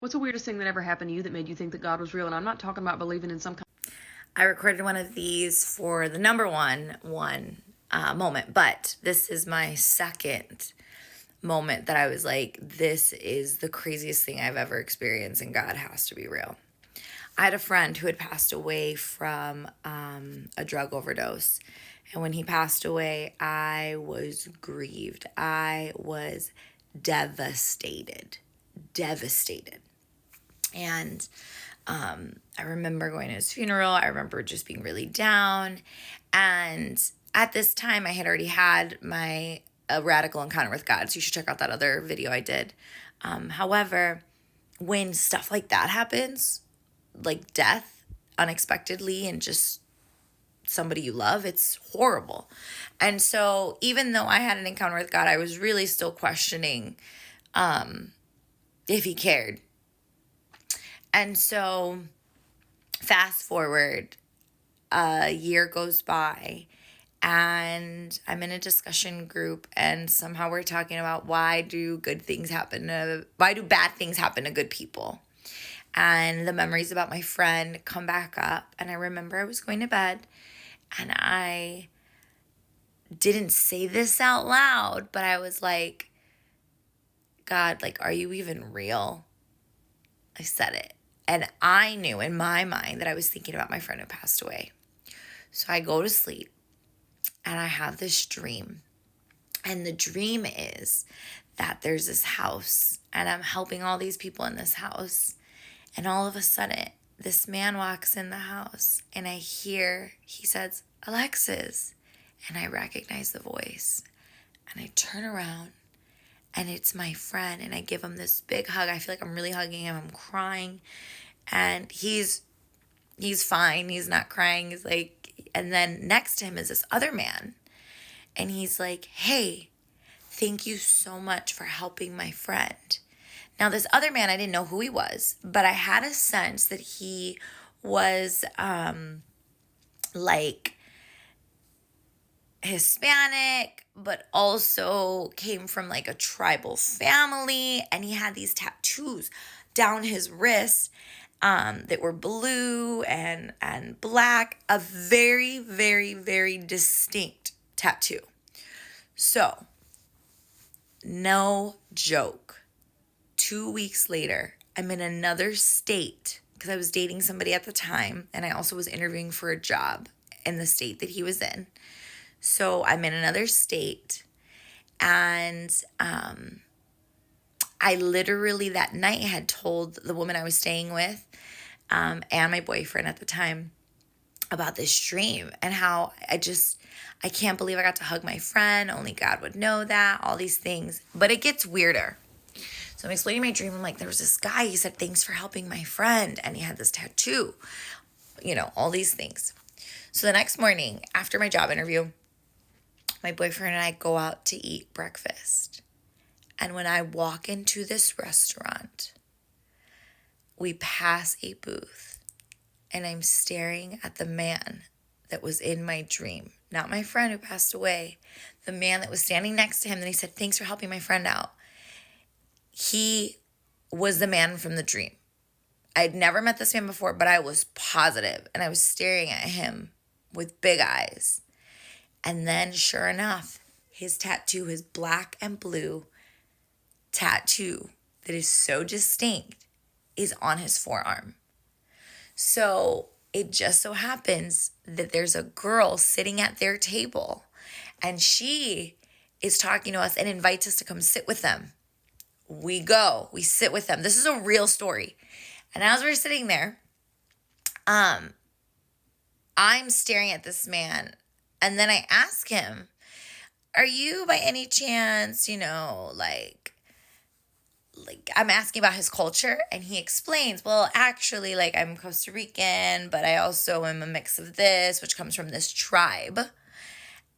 What's the weirdest thing that ever happened to you that made you think that God was real? And I'm not talking about believing in some kind. I recorded one of these for the number one moment, but this is my second moment that I was like, this is the craziest thing I've ever experienced, and God has to be real. I had a friend who had passed away from a drug overdose. And when he passed away, I was grieved. I was devastated. Devastated. And I remember going to his funeral. I remember just being really down. And at this time, I had already had my a radical encounter with God. So you should check out that other video I did. However, when stuff like that happens, like death unexpectedly and just somebody you love, it's horrible. And so even though I had an encounter with God, I was really still questioning if he cared. And so fast forward, a year goes by and I'm in a discussion group, and somehow we're talking about why do bad things happen to good people. And the memories about my friend come back up, and I remember I was going to bed and I didn't say this out loud, but I was like, God, like, are you even real? I said it. And I knew in my mind that I was thinking about my friend who passed away. So I go to sleep and I have this dream. And the dream is that there's this house and I'm helping all these people in this house. And all of a sudden, this man walks in the house and I hear, he says, Alexis. And I recognize the voice. And I turn around and it's my friend, and I give him this big hug. I feel like I'm really hugging him. I'm crying. And he's fine. He's not crying. He's like, and then next to him is this other man. And he's like, hey, thank you so much for helping my friend. Now, this other man, I didn't know who he was, but I had a sense that he was like Hispanic, but also came from like a tribal family. And he had these tattoos down his wrists that were blue and black, a very, very, very distinct tattoo. So, no joke. 2 weeks later, I'm in another state because I was dating somebody at the time, and I also was interviewing for a job in the state that he was in. So I'm in another state, and I literally that night had told the woman I was staying with and my boyfriend at the time about this dream and how I can't believe I got to hug my friend. Only God would know that, all these things. But it gets weirder. So I'm explaining my dream. I'm like, there was this guy, he said, thanks for helping my friend. And he had this tattoo, all these things. So the next morning after my job interview, my boyfriend and I go out to eat breakfast. And when I walk into this restaurant, we pass a booth and I'm staring at the man that was in my dream. Not my friend who passed away, the man that was standing next to him. And he said, thanks for helping my friend out. He was the man from the dream. I'd never met this man before, but I was positive. And I was staring at him with big eyes. And then, sure enough, his tattoo, his black and blue tattoo that is so distinct, is on his forearm. So it just so happens that there's a girl sitting at their table, and she is talking to us and invites us to come sit with them. We go, we sit with them. This is a real story. And as we're sitting there, I'm staring at this man. And then I ask him, are you by any chance, like I'm asking about his culture, and he explains, well, actually, like I'm Costa Rican, but I also am a mix of this, which comes from this tribe.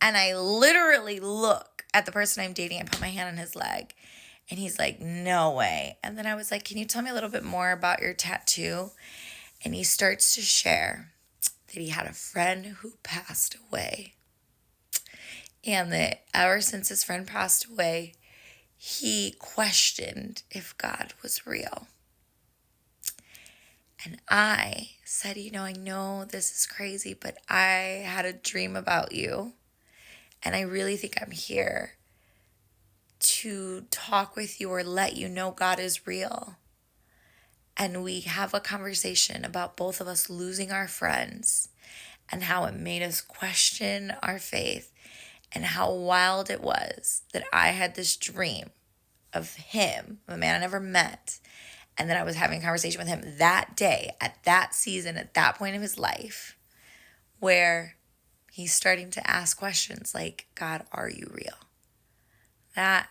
And I literally look at the person I'm dating. I put my hand on his leg, and he's like, no way. And then I was like, can you tell me a little bit more about your tattoo? And he starts to share that he had a friend who passed away. And that ever since his friend passed away, he questioned if God was real. And I said, I know this is crazy, but I had a dream about you. And I really think I'm here to talk with you or let you know God is real. And we have a conversation about both of us losing our friends and how it made us question our faith and how wild it was that I had this dream of him, a man I never met, and that I was having a conversation with him that day, at that season, at that point of his life, where he's starting to ask questions like, God, are you real? That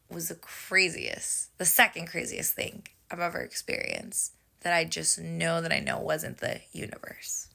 was the second craziest thing I've ever experienced, that I just know that I know wasn't the universe.